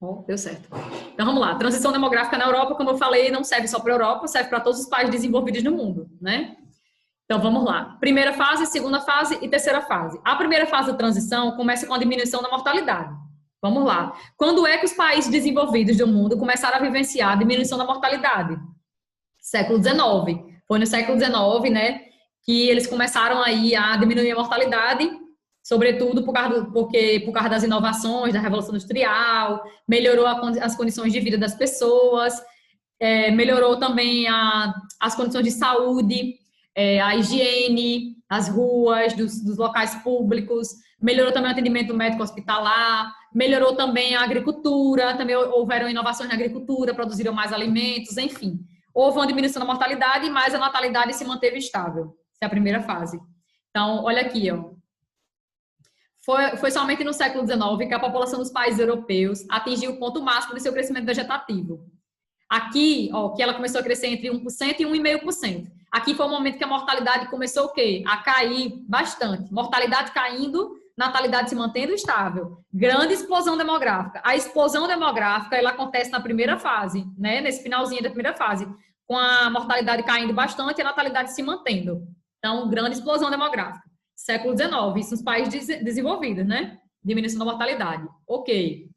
Oh, deu certo. Então, vamos lá. Transição demográfica na Europa, como eu falei, não serve só para a Europa, serve para todos os países desenvolvidos no mundo, né? Então, vamos lá. Primeira fase, segunda fase e terceira fase. A primeira fase da transição começa com a diminuição da mortalidade. Vamos lá. Quando é que os países desenvolvidos do mundo começaram a vivenciar a diminuição da mortalidade? Século XIX. Foi no século XIX, né, que eles começaram aí a diminuir a mortalidade, sobretudo por causa das inovações, da Revolução Industrial, melhorou as condições de vida das pessoas, melhorou também as condições de saúde, a higiene, as ruas, dos locais públicos, melhorou também o atendimento médico hospitalar, melhorou também a agricultura, também houveram inovações na agricultura, produziram mais alimentos, enfim. Houve uma diminuição da mortalidade, mas a natalidade se manteve estável. Essa é a primeira fase. Então, olha aqui, ó. Foi somente no século XIX que a população dos países europeus atingiu o ponto máximo de seu crescimento vegetativo. Aqui, ó, que ela começou a crescer entre 1% e 1,5%. Aqui foi o momento que a mortalidade começou o quê? A cair bastante. Mortalidade caindo, natalidade se mantendo estável. Grande explosão demográfica. A explosão demográfica, ela acontece na primeira fase, né? Nesse finalzinho da primeira fase, com a mortalidade caindo bastante e a natalidade se mantendo. Então, grande explosão demográfica. Século XIX, isso nos países desenvolvidos, né? Diminuição da mortalidade. Ok.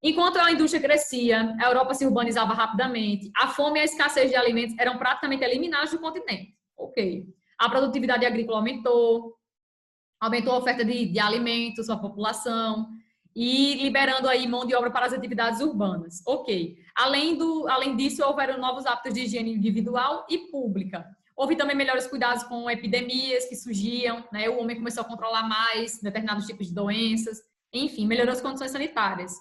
Enquanto a indústria crescia, a Europa se urbanizava rapidamente, a fome e a escassez de alimentos eram praticamente eliminados do continente. Ok. A produtividade agrícola aumentou a oferta de alimentos para a população e liberando aí mão de obra para as atividades urbanas. Ok. Além disso, houveram novos hábitos de higiene individual e pública. Houve também melhores cuidados com epidemias que surgiam, né? O homem começou a controlar mais determinados tipos de doenças, enfim, melhorou as condições sanitárias.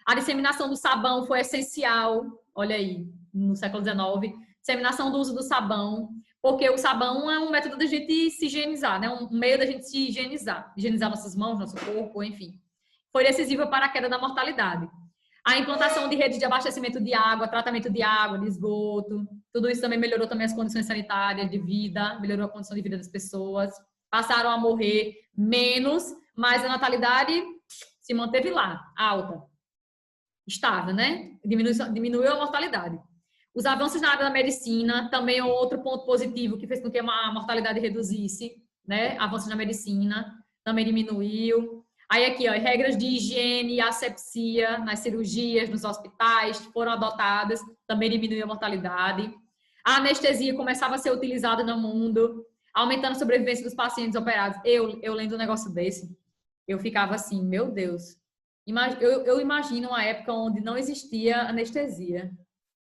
A disseminação do sabão foi essencial, olha aí, no século XIX, disseminação do uso do sabão, porque o sabão é um método da gente se higienizar, né? Um meio da gente se higienizar nossas mãos, nosso corpo, enfim. Foi decisiva para a queda da mortalidade. A implantação de redes de abastecimento de água, tratamento de água, de esgoto, tudo isso também melhorou também as condições sanitárias de vida, melhorou a condição de vida das pessoas. Passaram a morrer menos, mas a natalidade se manteve lá, alta, estável, né? Diminuiu a mortalidade. Os avanços na área da medicina também é outro ponto positivo que fez com que a mortalidade reduzisse, né? Avanços na medicina também diminuiu. Aí aqui, ó, regras de higiene e asepsia nas cirurgias, nos hospitais foram adotadas, também diminuiu a mortalidade. A anestesia começava a ser utilizada no mundo, aumentando a sobrevivência dos pacientes operados. Eu lendo um negócio desse, eu ficava assim, meu Deus. Eu imagino uma época onde não existia anestesia.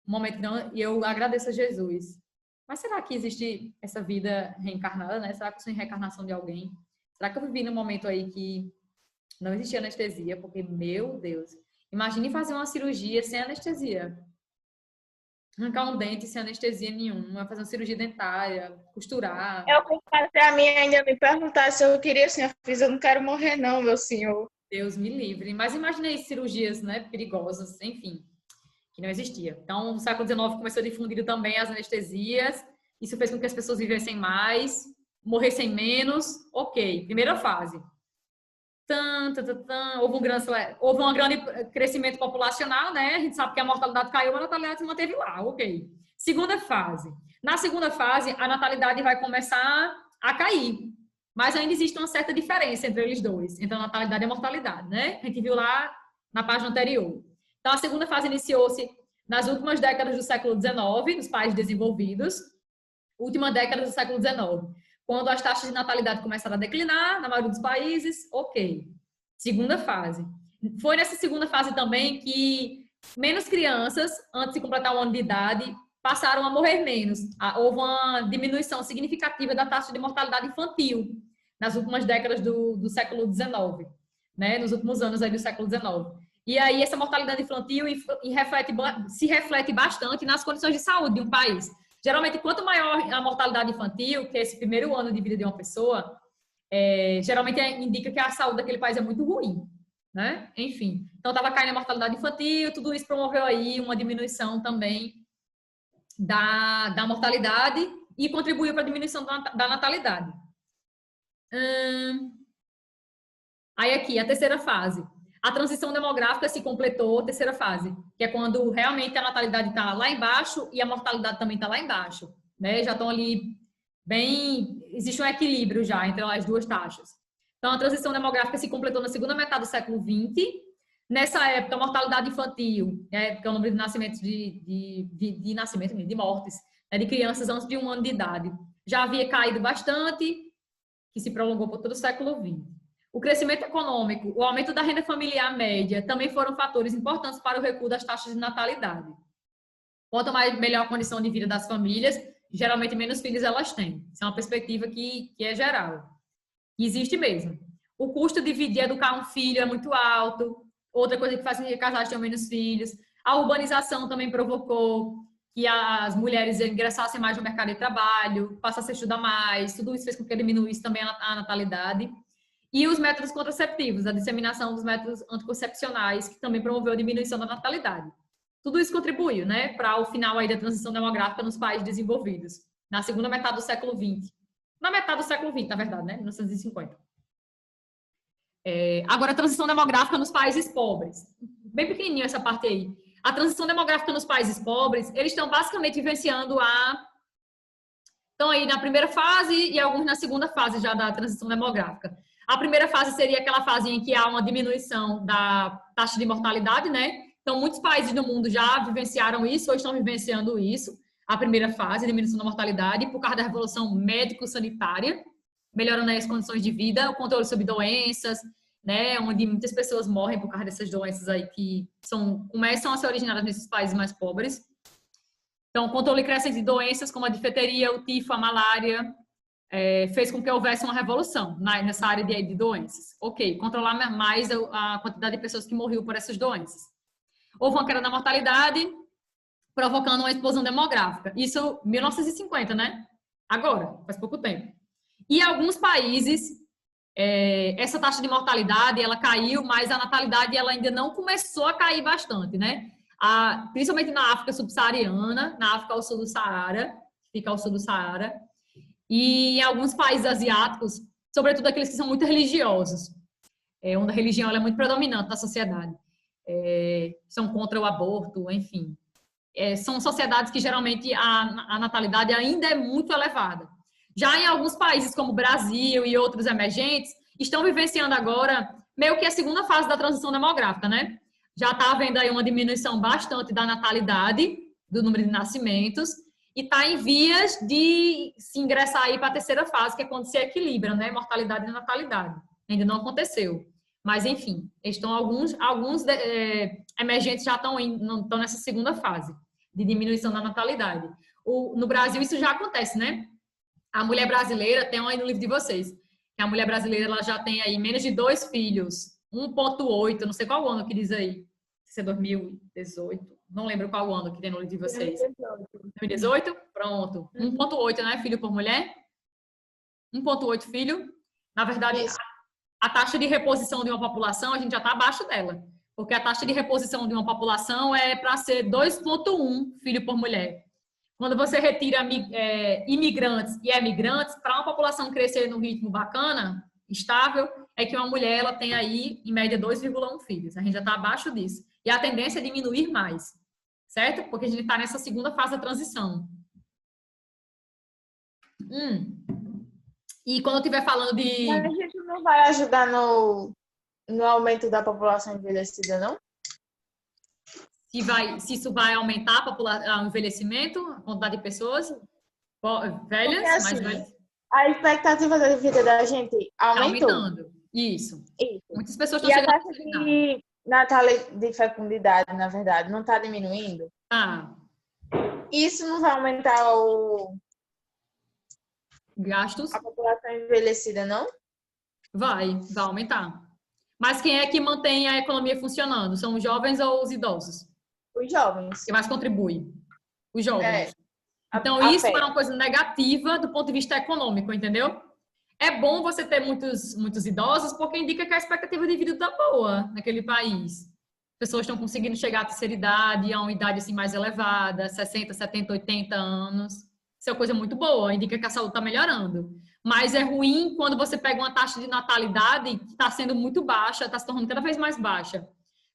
Um momento que não, e eu agradeço a Jesus. Mas será que existe essa vida reencarnada, né? Será que eu sou em reencarnação de alguém? Será que eu vivi num momento aí que não existia anestesia? Porque, meu Deus, imagine fazer uma cirurgia sem anestesia. Arrancar um dente sem anestesia nenhuma, fazer uma cirurgia dentária, costurar. Eu confesso a mim ainda me perguntar se eu queria, assim, eu não quero morrer não, meu senhor. Deus me livre. Mas imaginei cirurgias, né, perigosas, enfim, que não existia. Então, no século XIX começou a difundir também as anestesias. Isso fez com que as pessoas vivessem mais, morressem menos. Ok, primeira fase. Houve um grande crescimento populacional, né? A gente sabe que a mortalidade caiu, mas a natalidade se manteve lá, ok. Segunda fase. Na segunda fase, a natalidade vai começar a cair, mas ainda existe uma certa diferença entre eles dois, entre a natalidade e a mortalidade, né? A gente viu lá na página anterior. Então, a segunda fase iniciou-se nas últimas décadas do século XIX, nos países desenvolvidos, última década do século XIX. Quando as taxas de natalidade começaram a declinar, na maioria dos países, ok. Segunda fase. Foi nessa segunda fase também que menos crianças, antes de completar um ano de idade, passaram a morrer menos. Houve uma diminuição significativa da taxa de mortalidade infantil nas últimas décadas do século XIX, né? Nos últimos anos aí do século XIX. E aí essa mortalidade infantil se reflete bastante nas condições de saúde de um país. Geralmente, quanto maior a mortalidade infantil, que é esse primeiro ano de vida de uma pessoa, geralmente indica que a saúde daquele país é muito ruim, né? Enfim, então estava caindo a mortalidade infantil, tudo isso promoveu aí uma diminuição também da mortalidade e contribuiu para a diminuição da natalidade. Aí aqui, a terceira fase. A transição demográfica se completou, a terceira fase, que é quando realmente a natalidade está lá embaixo e a mortalidade também está lá embaixo, né? Já estão ali bem... Existe um equilíbrio já entre as duas taxas. Então, a transição demográfica se completou na segunda metade do século XX. Nessa época, a mortalidade infantil, né, que é o número de nascimentos de mortes, né, de crianças antes de 1 ano de idade, já havia caído bastante, que se prolongou por todo o século XX. O crescimento econômico, o aumento da renda familiar média também foram fatores importantes para o recuo das taxas de natalidade. Quanto melhor a condição de vida das famílias, geralmente menos filhos elas têm. Isso é uma perspectiva que é geral. E existe mesmo. O custo de educar um filho é muito alto. Outra coisa que faz com que casais tenham menos filhos. A urbanização também provocou que as mulheres ingressassem mais no mercado de trabalho, passassem a estudar mais. Tudo isso fez com que diminuísse também a natalidade. E os métodos contraceptivos, a disseminação dos métodos anticoncepcionais, que também promoveu a diminuição da natalidade. Tudo isso contribuiu, né, para o final aí da transição demográfica nos países desenvolvidos, na segunda metade do século XX. Na metade do século XX, na verdade, né, 1950. Agora, a transição demográfica nos países pobres. Bem pequenininho essa parte aí. A transição demográfica nos países pobres, eles estão basicamente vivenciando Estão aí na primeira fase e alguns na segunda fase já da transição demográfica. A primeira fase seria aquela fase em que há uma diminuição da taxa de mortalidade, né? Então, muitos países do mundo já vivenciaram isso ou estão vivenciando isso. A primeira fase, diminuição da mortalidade, por causa da revolução médico-sanitária, melhorando as condições de vida, o controle sobre doenças, né? Onde muitas pessoas morrem por causa dessas doenças aí que começam a ser originadas nesses países mais pobres. Então, o controle crescente de doenças como a difteria, o tifo, a malária, fez com que houvesse uma revolução nessa área de doenças. Ok, controlar mais a quantidade de pessoas que morriam por essas doenças. Houve uma queda da mortalidade, provocando uma explosão demográfica. Isso 1950, né? Agora, faz pouco tempo. E alguns países, essa taxa de mortalidade, ela caiu, mas a natalidade ela ainda não começou a cair bastante, né? Principalmente na África subsaariana, na África ao sul do Saara, fica ao sul do Saara, e em alguns países asiáticos, sobretudo aqueles que são muito religiosos, onde a religião ela é muito predominante na sociedade, são contra o aborto, enfim. São sociedades que geralmente a natalidade ainda é muito elevada. Já em alguns países como o Brasil e outros emergentes, estão vivenciando agora meio que a segunda fase da transição demográfica, né? Já está havendo aí uma diminuição bastante da natalidade, do número de nascimentos, e está em vias de se ingressar aí para a terceira fase, que é quando se equilibra, né? Mortalidade e natalidade. Ainda não aconteceu. Mas, enfim, alguns emergentes já estão nessa segunda fase de diminuição da natalidade. No Brasil, isso já acontece, né? A mulher brasileira, tem aí no livro de vocês, que a mulher brasileira ela já tem aí menos de 2 filhos, 1,8, não sei qual ano que diz aí, se é 2018, não lembro qual ano que tem no livro de vocês. 2018? Pronto. 1,8, né, filho por mulher? 1,8 filho. Na verdade, a taxa de reposição de uma população, a gente já está abaixo dela. Porque a taxa de reposição de uma população é para ser 2,1 filho por mulher. Quando você retira imigrantes e emigrantes, para uma população crescer num ritmo bacana, estável, é que uma mulher ela tem aí, em média, 2,1 filhos. A gente já está abaixo disso. E a tendência é diminuir mais, certo? Porque a gente está nessa segunda fase da transição. E quando eu estiver falando de... Mas a gente não vai ajudar no aumento da população envelhecida, não? Se isso vai aumentar o envelhecimento, a quantidade de pessoas velhas, porque, assim, mais velhas. A expectativa da vida da gente aumentou. Aumentando. Isso. Muitas pessoas estão e chegando a taxa de fecundidade, na verdade, não está diminuindo? Isso não vai aumentar gastos? A população envelhecida, não? Vai aumentar. Mas quem é que mantém a economia funcionando? São os jovens ou os idosos? Os jovens. Quem mais contribui? Os jovens. Então, isso é uma coisa negativa do ponto de vista econômico, entendeu? É bom você ter muitos idosos, porque indica que a expectativa de vida está boa naquele país. As pessoas estão conseguindo chegar à terceira idade, a uma idade assim, mais elevada, 60, 70, 80 anos. Isso é uma coisa muito boa, indica que a saúde está melhorando. mas é ruim quando você pega uma taxa de natalidade que está sendo muito baixa, está se tornando cada vez mais baixa.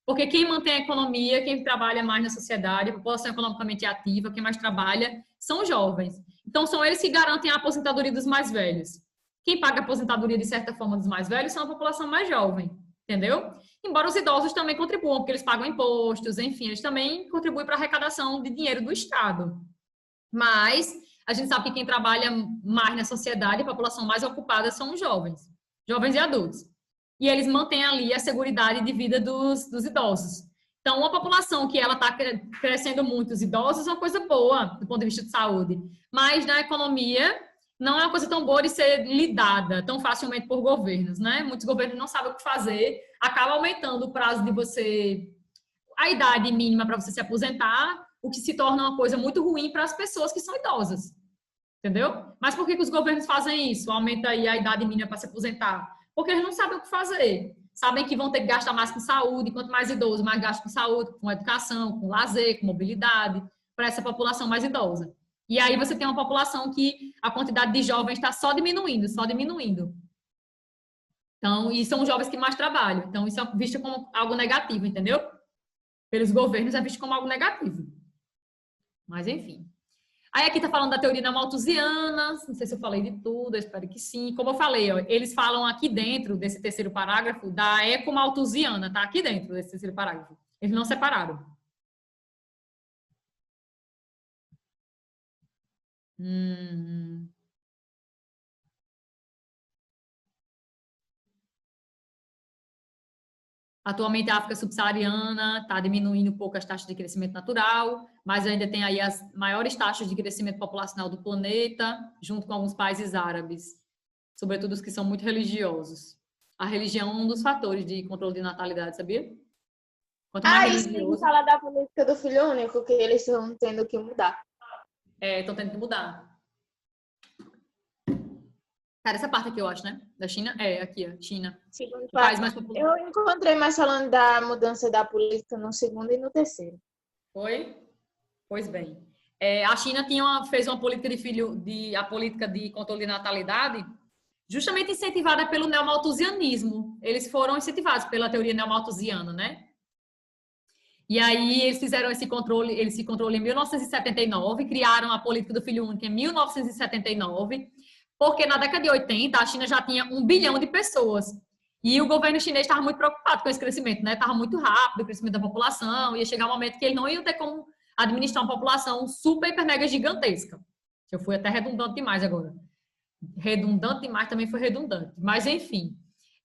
Porque quem mantém a economia, quem trabalha mais na sociedade, a população economicamente ativa, quem mais trabalha, são jovens. Então, são eles que garantem a aposentadoria dos mais velhos. Quem paga a aposentadoria, de certa forma, dos mais velhos são a população mais jovem, entendeu? Embora os idosos também contribuam, porque eles pagam impostos, enfim, eles também contribuem para a arrecadação de dinheiro do Estado. Mas a gente sabe que quem trabalha mais na sociedade, a população mais ocupada são os jovens e adultos. E eles mantêm ali a seguridade de vida dos idosos. Então, uma população que ela está crescendo muito, os idosos, é uma coisa boa do ponto de vista de saúde. Mas na economia, não é uma coisa tão boa de ser lidada tão facilmente por governos, né? Muitos governos não sabem o que fazer, acaba aumentando o prazo de você, a idade mínima para você se aposentar, o que se torna uma coisa muito ruim para as pessoas que são idosas, entendeu? Mas por que os governos fazem isso? Aumenta aí a idade mínima para se aposentar? Porque eles não sabem o que fazer. Sabem que vão ter que gastar mais com saúde, quanto mais idoso, mais gasto com saúde, com educação, com lazer, com mobilidade, para essa população mais idosa. E aí você tem uma população que a quantidade de jovens está só diminuindo, só diminuindo. Então, e são os jovens que mais trabalham. Então, isso é visto como algo negativo, entendeu? Pelos governos é visto como algo negativo. Mas, enfim. Aí aqui tá falando da teoria da malthusiana, não sei se eu falei de tudo, eu espero que sim. Como eu falei, ó, eles falam aqui dentro desse terceiro parágrafo da ecomalthusiana, tá aqui dentro desse terceiro parágrafo. Eles não separaram. Atualmente a África subsaariana está diminuindo um pouco as taxas de crescimento natural, mas ainda tem aí as maiores taxas de crescimento populacional do planeta, junto com alguns países árabes, sobretudo os que são muito religiosos. A religião é um dos fatores de controle de natalidade, sabia? Quanto mais religioso... isso fala da política do filho único, que eles estão tendo que mudar. Estão tendo que mudar. Cara, essa parte aqui, eu acho, né? Da China? Aqui, ó, China. Mais eu encontrei mais falando da mudança da política no segundo e no terceiro. Foi? Pois bem. A China fez uma política a política de controle de natalidade justamente incentivada pelo neomalthusianismo. Eles foram incentivados pela teoria neomalthusiana, né? E aí eles fizeram esse controle em 1979, criaram a política do filho único em 1979, porque na década de 80 a China já tinha 1 bilhão de pessoas. E o governo chinês estava muito preocupado com esse crescimento, né? Estava muito rápido o crescimento da população, ia chegar um momento que eles não iam ter como administrar uma população super, hiper, mega gigantesca. Eu fui até redundante demais agora. Redundante demais também foi redundante. Mas, enfim.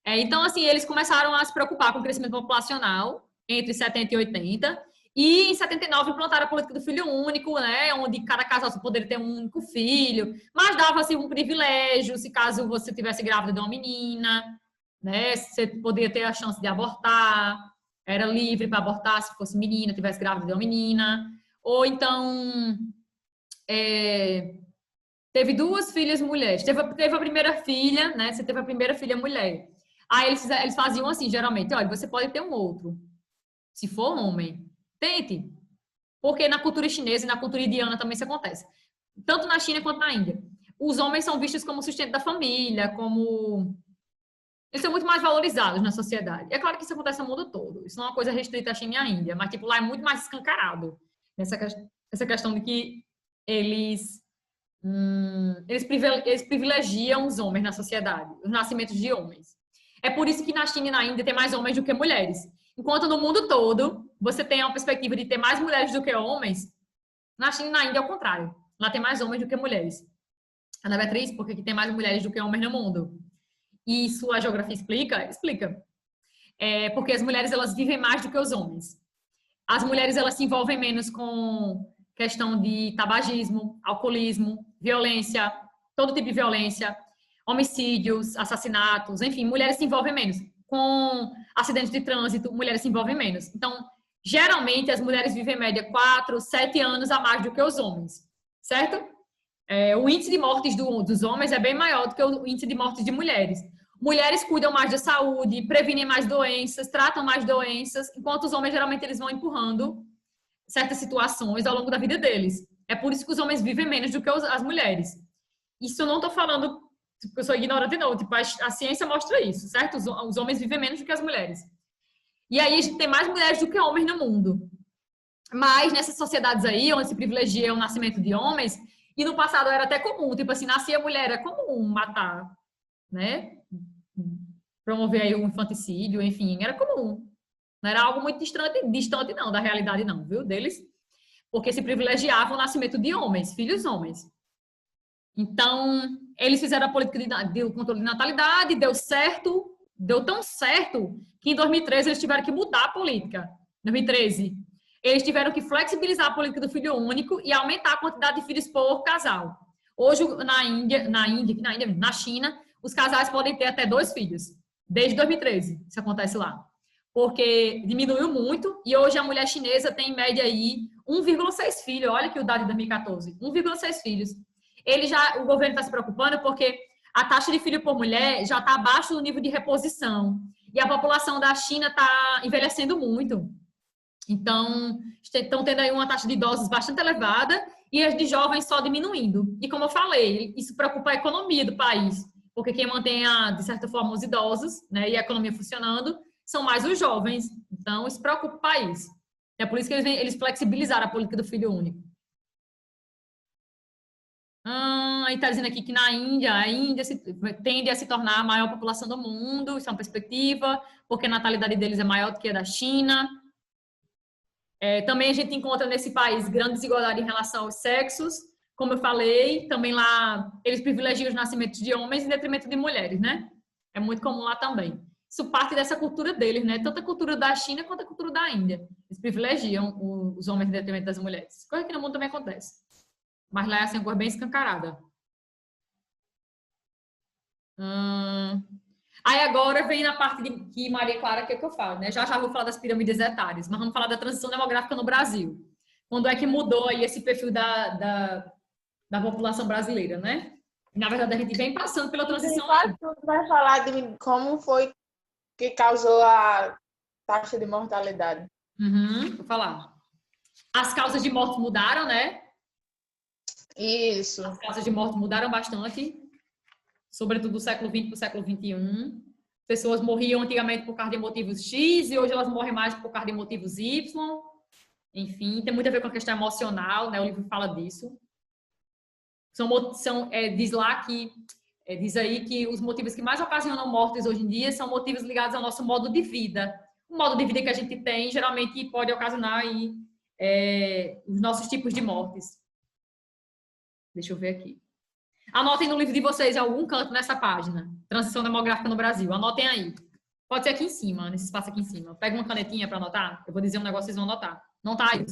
Então, assim, eles começaram a se preocupar com o crescimento populacional entre 70 e 80. E em 79 implantaram a política do filho único, né, onde cada casal só poderia ter um único filho, mas dava-se um privilégio, se caso você tivesse grávida de uma menina, né, você poderia ter a chance de abortar, era livre para abortar se fosse menina, tivesse grávida de uma menina, ou então teve 2 filhas mulheres, teve a primeira filha, né, você teve a primeira filha mulher, aí eles faziam assim, geralmente, olha, você pode ter um outro, se for homem, tente, porque na cultura chinesa e na cultura indiana também isso acontece. Tanto na China quanto na Índia. Os homens são vistos como sustento da família, como... Eles são muito mais valorizados na sociedade. É claro que isso acontece no mundo todo. Isso não é uma coisa restrita à China e à Índia, mas tipo, lá é muito mais escancarado. Essa questão de que eles privilegiam os homens na sociedade, os nascimentos de homens. É por isso que na China e na Índia tem mais homens do que mulheres. Enquanto no mundo todo, você tem uma perspectiva de ter mais mulheres do que homens, na China e na Índia é o contrário. Lá tem mais homens do que mulheres. Ana Beatriz, por que tem mais mulheres do que homens no mundo? E isso a geografia explica? Explica. Porque as mulheres, elas vivem mais do que os homens. As mulheres, elas se envolvem menos com questão de tabagismo, alcoolismo, violência, todo tipo de violência, homicídios, assassinatos, enfim, mulheres se envolvem menos. Com acidentes de trânsito, mulheres se envolvem menos. Então, geralmente, as mulheres vivem em média 4, 7 anos a mais do que os homens, certo? O índice de mortes dos homens é bem maior do que o índice de mortes de mulheres. Mulheres cuidam mais da saúde, previnem mais doenças, tratam mais doenças, enquanto os homens, geralmente, eles vão empurrando certas situações ao longo da vida deles. É por isso que os homens vivem menos do que as mulheres. Isso eu não estou falando tipo, eu sou ignorante não, tipo, a ciência mostra isso, certo? Os homens vivem menos do que as mulheres. E aí a gente tem mais mulheres do que homens no mundo. Mas nessas sociedades aí, onde se privilegia o nascimento de homens, e no passado era até comum, tipo assim, nascia mulher, é comum matar, né? Promover aí o infanticídio, enfim, era comum. Não era algo muito distante não, da realidade não, viu, deles. Porque se privilegiava o nascimento de homens, filhos homens. Então, eles fizeram a política de controle de natalidade, deu certo, deu tão certo, que em 2013 eles tiveram que mudar a política. 2013. Eles tiveram que flexibilizar a política do filho único e aumentar a quantidade de filhos por casal. Hoje, na China, os casais podem ter até 2 filhos. Desde 2013, isso acontece lá. Porque diminuiu muito e hoje a mulher chinesa tem em média aí 1,6 filhos. Olha que o dado de 2014, 1,6 filhos. O governo está se preocupando porque a taxa de filho por mulher já está abaixo do nível de reposição. E a população da China está envelhecendo muito. Então, estão tendo aí uma taxa de idosos bastante elevada e as de jovens só diminuindo. E como eu falei, isso preocupa a economia do país, porque quem mantém, de certa forma, os idosos, né, e a economia funcionando são mais os jovens. Então, isso preocupa o país. É por isso que eles flexibilizaram a política do filho único. Aí está dizendo aqui que a Índia tende a se tornar a maior população do mundo, isso é uma perspectiva, porque a natalidade deles é maior do que a da China. Também a gente encontra nesse país grande desigualdade em relação aos sexos. Como eu falei, também lá eles privilegiam os nascimentos de homens em detrimento de mulheres, né? É muito comum lá também. Isso parte dessa cultura deles, né? Tanto a cultura da China quanto a cultura da Índia. Eles privilegiam os homens em detrimento das mulheres. Coisa que no mundo também acontece. Mas lá é assim, uma coisa bem escancarada. Aí agora vem na parte que Maria Clara quer que eu falo, né? Já vou falar das pirâmides etárias, mas vamos falar da transição demográfica no Brasil. Quando é que mudou aí esse perfil da população brasileira, né? Na verdade, a gente vem passando pela transição. Tu vai falar de como foi que causou a taxa de mortalidade. Vou falar. As causas de morte mudaram, né? Isso. As causas de morte mudaram bastante, sobretudo do século XX para o século XXI. Pessoas morriam antigamente por causa de motivos X e hoje elas morrem mais por causa de motivos Y. Enfim, tem muito a ver com a questão emocional, né? O livro fala disso. Diz aí que os motivos que mais ocasionam mortes hoje em dia são motivos ligados ao nosso modo de vida. O modo de vida que a gente tem geralmente pode ocasionar aí, os nossos tipos de mortes. Deixa eu ver aqui. Anotem no livro de vocês em algum canto nessa página. Transição demográfica no Brasil. Anotem aí. Pode ser aqui em cima, nesse espaço aqui em cima. Pega uma canetinha para anotar. Eu vou dizer um negócio, vocês vão anotar. Não tá aí.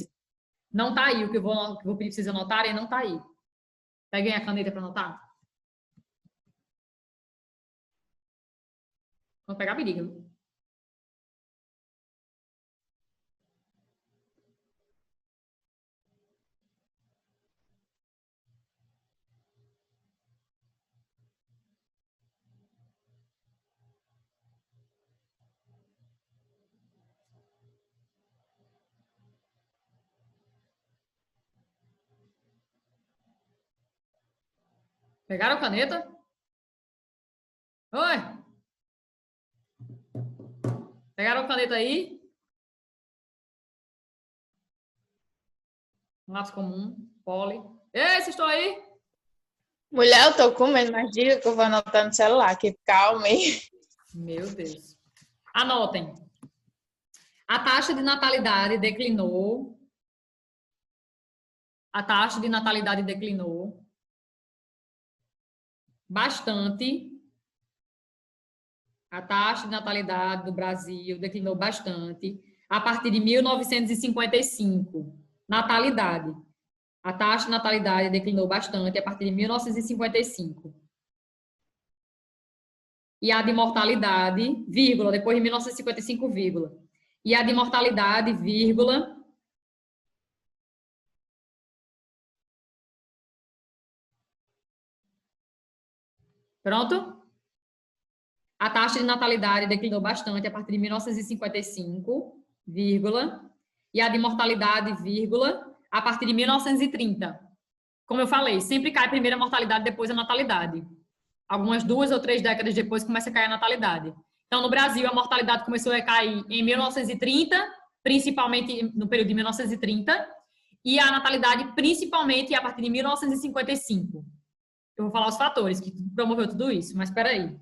Não tá aí. O que eu vou pedir para vocês anotarem não tá aí. Peguem a caneta para anotar. Vou pegar a periga. Pegaram a caneta? Oi? Pegaram a caneta aí? Lápis comum, poli. Ei, vocês estão aí? Mulher, eu tô comendo, mas diga que eu vou anotar no celular, que calma aí. Meu Deus. Anotem. A taxa de natalidade declinou. A taxa de natalidade declinou bastante. A taxa de natalidade do Brasil declinou bastante a partir de 1955. Natalidade. A taxa de natalidade declinou bastante a partir de 1955. E a de mortalidade, vírgula, depois de 1955, vírgula. E a de mortalidade, vírgula. Pronto? A taxa de natalidade declinou bastante a partir de 1955, vírgula, e a de mortalidade, vírgula, a partir de 1930. Como eu falei, sempre cai primeiro a mortalidade, depois a natalidade. algumas 2 ou 3 décadas depois, começa a cair a natalidade. Então, no Brasil, a mortalidade começou a cair em 1930, principalmente no período de 1930, e a natalidade principalmente a partir de 1955. Eu vou falar os fatores que promoveu tudo isso, mas espera aí.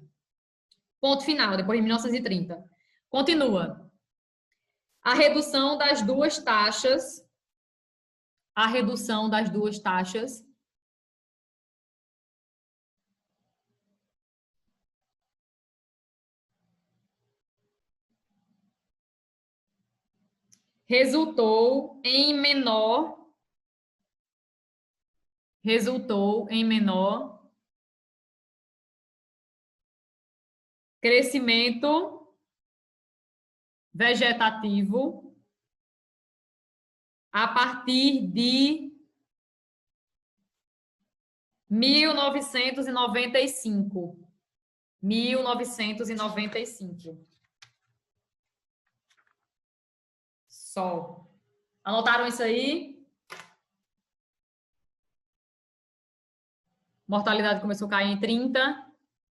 Ponto final, depois de 1930. Continua. A redução das duas taxas resultou em menor crescimento vegetativo a partir de 1995. 1995. Só. Anotaram isso aí? Mortalidade começou a cair em 30,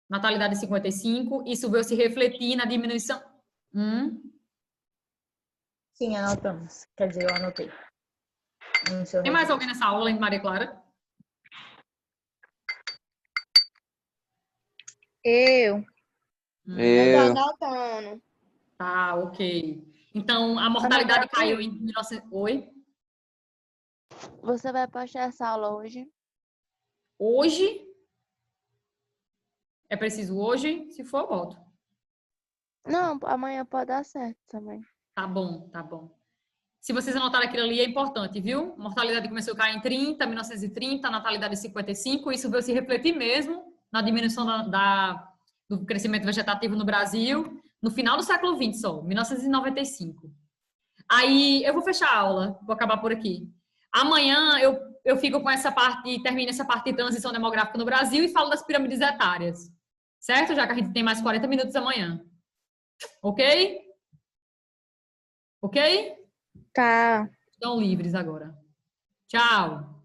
natalidade em 55. Isso veio se refletir na diminuição. Sim, anotamos. Quer dizer, eu anotei. Tem mais alguém nessa aula, além de Maria Clara? Eu tô anotando. Tá, ok. Então, a mortalidade caiu em 1900... Oi? Você vai postar essa aula hoje? Hoje? É preciso hoje? Se for, eu boto. Não, amanhã pode dar certo também. Tá bom, tá bom. Se vocês anotarem aquilo ali, é importante, viu? Mortalidade começou a cair em 30, 1930, natalidade em 55. Isso veio se refletir mesmo na diminuição do crescimento vegetativo no Brasil no final do século XX só, 1995. Aí, eu vou fechar a aula, vou acabar por aqui. Amanhã eu fico com essa parte, termino essa parte de transição demográfica no Brasil e falo das pirâmides etárias. Certo? Já que a gente tem mais 40 minutos amanhã. Ok? Ok? Tá. Estão livres agora. Tchau.